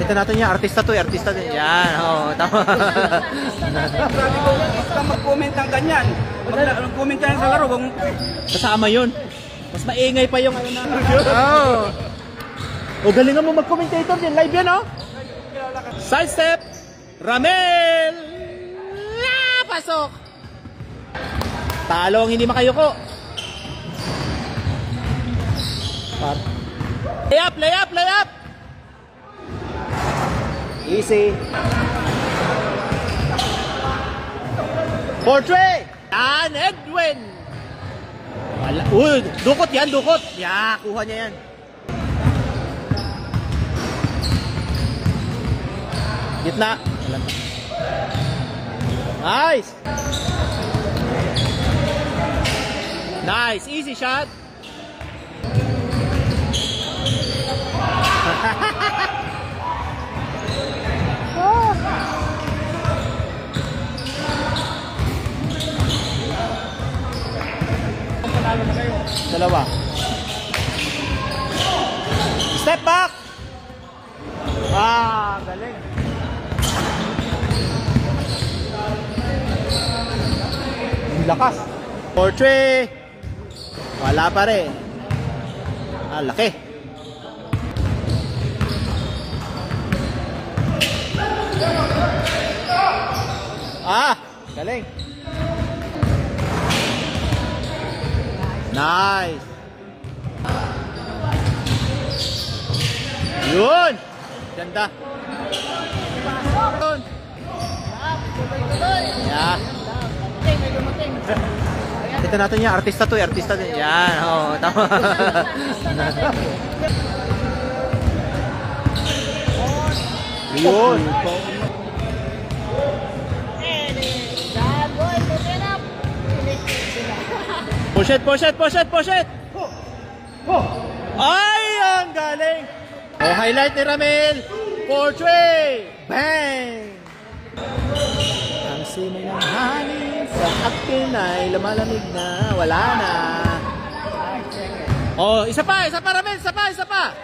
Kita natin yan, artista to, artista din. Yan, oo, tama. Sabi ko, huwag kang mag-comment ng ganyan. Mag-comment ka sa laro. Kasama yun. Mas maingay pa yung ano na. Oo. O, galingan mo mag-commentator din. Live yan, oh. Side step. Ramel. Pasok. Talong, hindi makayuko. Lay up, lay up, lay up. Easy. Portrait. Yan, Edwin. Wala. Uy, dukot yan, dukot. Ya, kuha niya yan. Gitna. Nice. Nice, easy shot. Dalawa. Step back. Ah, galing. Lakas. Portrait. Wala pa rin. Ah, laki. Ah, galing. Nice. Yun. Ganda. Yeah. Kita natin yan, artista to, artista din. Yan, oo, tama. Yun. Push it, push it, push it, push it. Ay, ang galing. Oh, highlight ni Ramel. Portrait. Bang. Ang simoy ng hangin sa akin ay lumalamig na. Wala na. Oh, isa pa, Ramel, isa pa.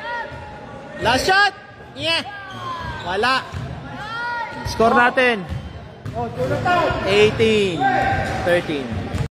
Last shot. Yeah. Wala. Score natin. 18-13.